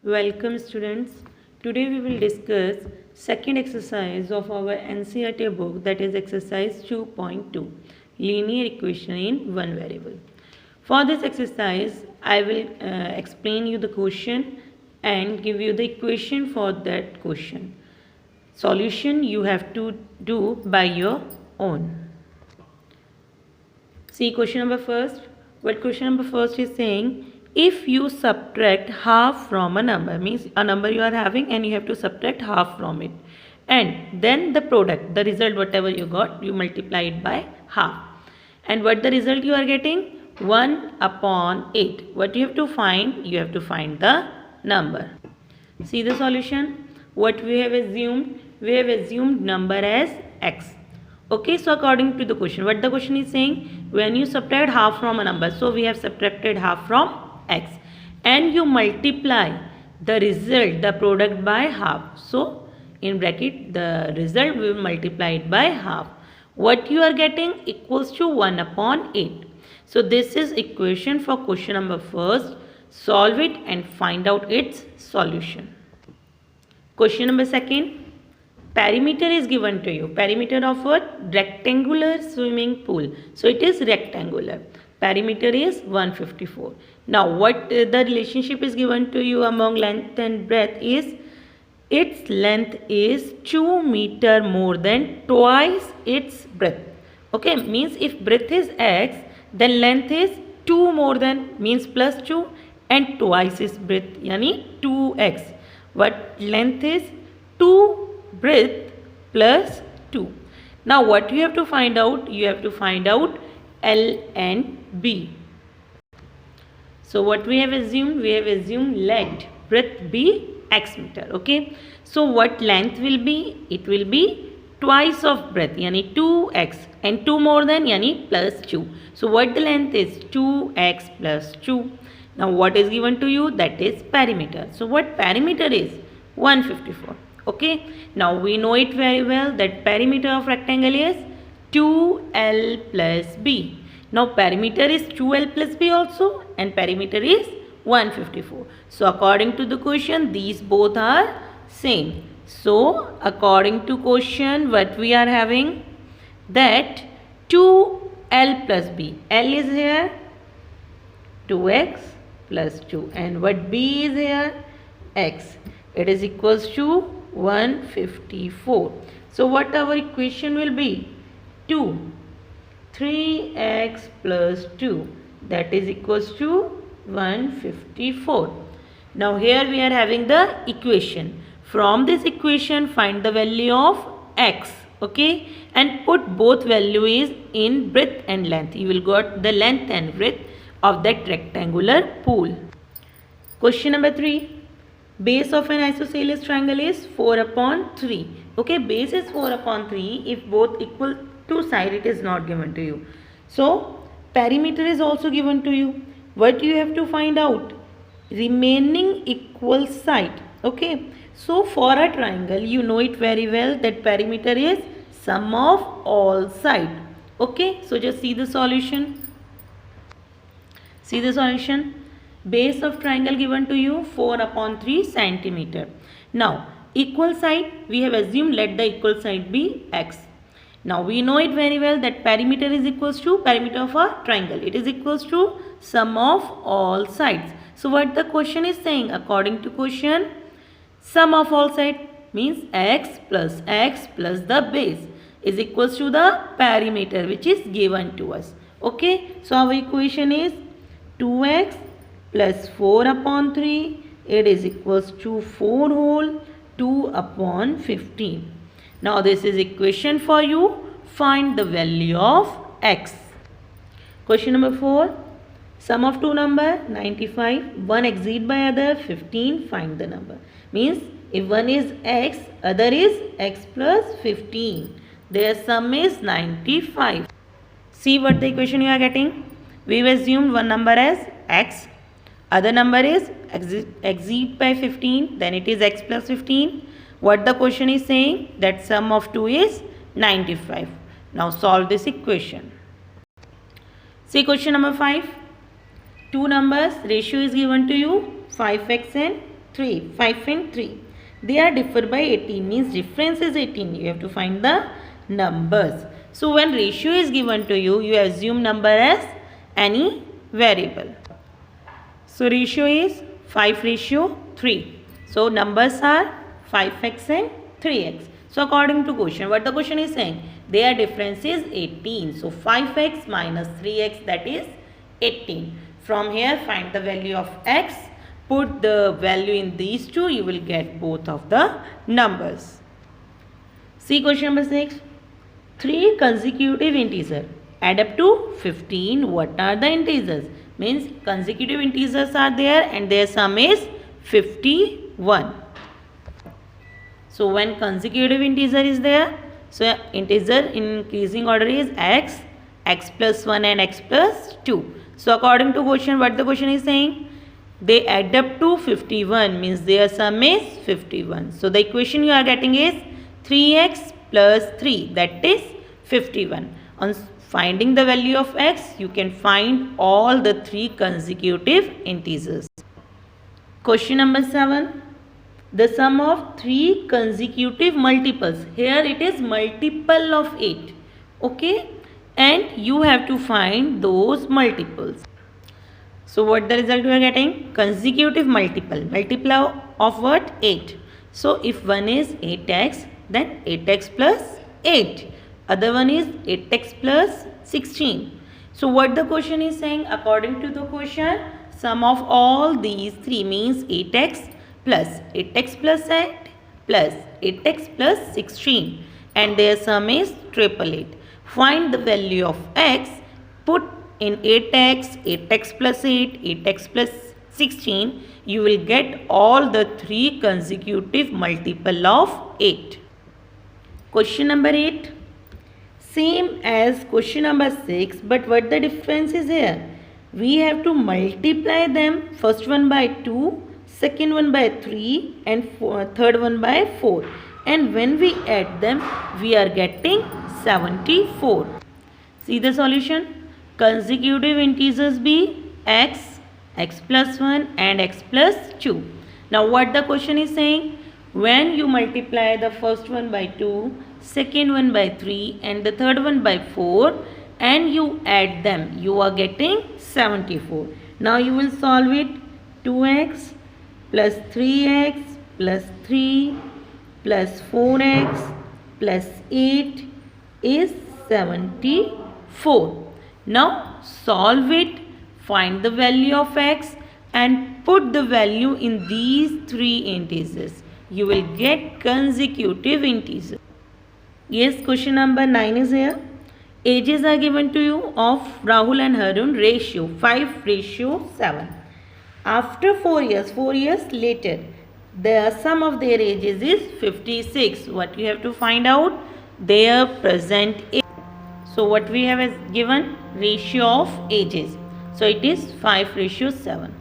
Welcome students. Today we will discuss second exercise of our NCERT book, that is exercise 2.2, linear equation in one variable. For this exercise I will explain you the question and give you the equation for that question. Solution you have to do by your own. See question number first. What question number first is saying, if you subtract half from a number, means a number you are having and you have to subtract half from it, and then the product, the result whatever you got, you multiply it by half, and what the result you are getting, 1/8. What you have to find? You have to find the number. See the solution. What we have assumed? We have assumed number as x. Okay, so according to the question, what the question is saying, when you subtract half from a number, so we have subtracted half from x, and you multiply the result, the product, by half. So in bracket the result we will multiply it by half. What you are getting equals to 1/8. So this is equation for question number first. Solve it and find out its solution. Question number second. Perimeter is given to you. Perimeter of a rectangular swimming pool. So it is rectangular. Perimeter is 154. Now what the relationship is given to you among length and breadth is, its length is 2 meter more than twice its breadth. Okay, means if breadth is x, then length is 2 more than, means plus 2, and twice is breadth, yani 2x. What length is? 2 breadth plus 2. Now what you have to find out? You have to find out L and B. So what we have assumed? We have assumed let breadth be x meter. Okay. So what length will be? It will be twice of breadth, yani 2x, and 2 more than, yani plus 2. So what the length is? 2x plus 2. Now what is given to you? That is perimeter. So what perimeter is? 154. Okay, now we know it very well that perimeter of rectangle is 2L plus B. Now perimeter is 2L plus B also, and perimeter is 154. So according to the question, these both are same. So according to question, what we are having, that 2L plus B. L is here 2x plus 2, and what B is here? X. It is equals to 154. So what our equation will be? 3x plus 2, that is equals to 154. Now here we are having the equation. From this equation find the value of x. Okay, and put both values in breadth and length. You will got the length and breadth of that rectangular pool. Question number 3. Base of an isosceles triangle is 4/3. Okay, base is 4/3. If both equal to side, it is not given to you. So perimeter is also given to you. What you have to find out? Remaining equal side. Okay, so for a triangle, you know it very well that perimeter is sum of all side. Okay, so just see the solution. See the solution. Base of triangle given to you 4/3 centimeter. Now equal side, we have assumed let the equal side be x. Now we know it very well that perimeter is equals to perimeter of a triangle. It is equals to sum of all sides. So what the question is saying? According to question, sum of all sides means x plus the base is equals to the perimeter which is given to us. Okay, so our equation is 2x plus 4/3, it is equals to 4 whole 2/15. Now this is equation for you. Find the value of x. Question number 4. Sum of two number 95. One exceed by other 15. Find the number. Means if one is x, other is x plus 15. Their sum is 95. See what the equation you are getting. We have assumed one number as x. Other number is exceed by 15, then it is x plus 15. What the question is saying? That sum of 2 is 95. Now solve this equation. See question number 5. Two numbers, ratio is given to you 5x and 3. 5 and 3. They are differ by 18 means difference is 18. You have to find the numbers. So when ratio is given to you, you assume number as any variable. So ratio is 5:3. So numbers are 5x and 3x. So according to question, what the question is saying? Their difference is 18. So 5x minus 3x, that is 18. From here find the value of x. Put the value in these two, you will get both of the numbers. See question number 6. 3 consecutive integers add up to 15. What are the integers? Means consecutive integers are there and their sum is 51. So when consecutive integer is there, so integer in increasing order is x, x plus 1 and x plus 2. So according to question, what the question is saying? They add up to 51 means their sum is 51. So the equation you are getting is 3x plus 3, that is 51. On finding the value of x, you can find all the 3 consecutive integers. Question number 7. The sum of 3 consecutive multiples. Here it is multiple of 8. Okay. And you have to find those multiples. So what the result we are getting? Consecutive multiple. Multiple of what? 8. So if one is 8x, then 8x plus 8. Other one is 8x plus 16. So what the question is saying? According to the question, sum of all these 3 means 8x plus 8x plus 8 plus 8x plus 16. And their sum is 888. Find the value of x. Put in 8x, 8x plus 8, 8x plus 16, you will get all the 3 consecutive multiple of 8. Question number 8. Same as question number 6, but what the difference is here? We have to multiply them, first one by 2, second one by 3 and third one by 4. And when we add them, we are getting 74. See the solution? Consecutive integers be x, x plus 1 and x plus 2. Now what the question is saying? When you multiply the first one by 2, second one by 3 and the third one by 4 and you add them, you are getting 74. Now you will solve it. 2x plus 3x plus 3 plus 4x plus 8 is 74. Now solve it, find the value of x and put the value in these 3 integers. You will get consecutive integers. Yes, question number 9 is here. Ages are given to you of Rahul and Harun, ratio 5:7. After 4 years later, the sum of their ages is 56. What you have to find out? Their present age. So what we have is given ratio of ages. So it is 5:7.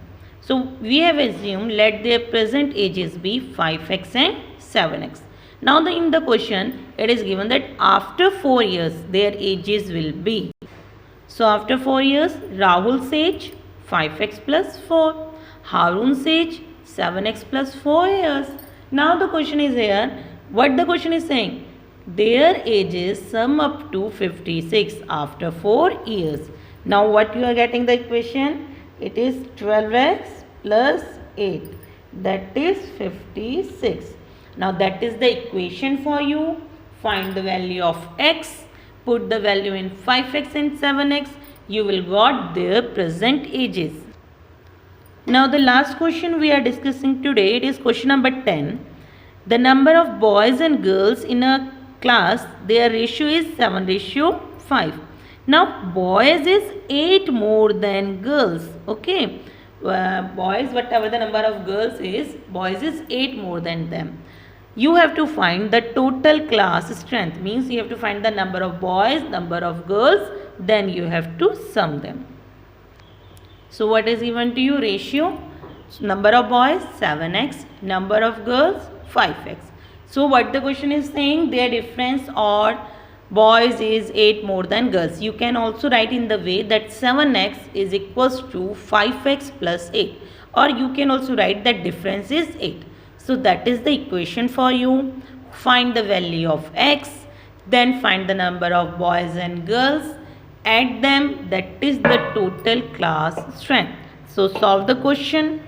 So we have assumed let their present ages be 5x and 7x. Now in the question it is given that after 4 years their ages will be. So after 4 years Rahul's age 5x plus 4. Harun's age 7x plus 4 years. Now the question is here. What the question is saying? Their ages sum up to 56 after 4 years. Now what you are getting the equation? It is 12x plus 8. That is 56. Now that is the equation for you. Find the value of x. Put the value in 5x and 7x. You will got their present ages. Now the last question we are discussing today, it is question number 10. The number of boys and girls in a class, their ratio is 7:5. Now boys is 8 more than girls. Okay. Boys, whatever the number of girls is, boys is 8 more than them. You have to find the total class strength. Means you have to find the number of boys, number of girls, then you have to sum them. So what is given to you? Ratio. So number of boys 7x, number of girls 5x. So what the question is saying? Their difference or boys is 8 more than girls. You can also write in the way that 7x is equals to 5x plus 8. or you can also write that difference is 8. So that is the equation for you. Find the value of x, then find the number of boys and girls, add them, that is the total class strength. So solve the question.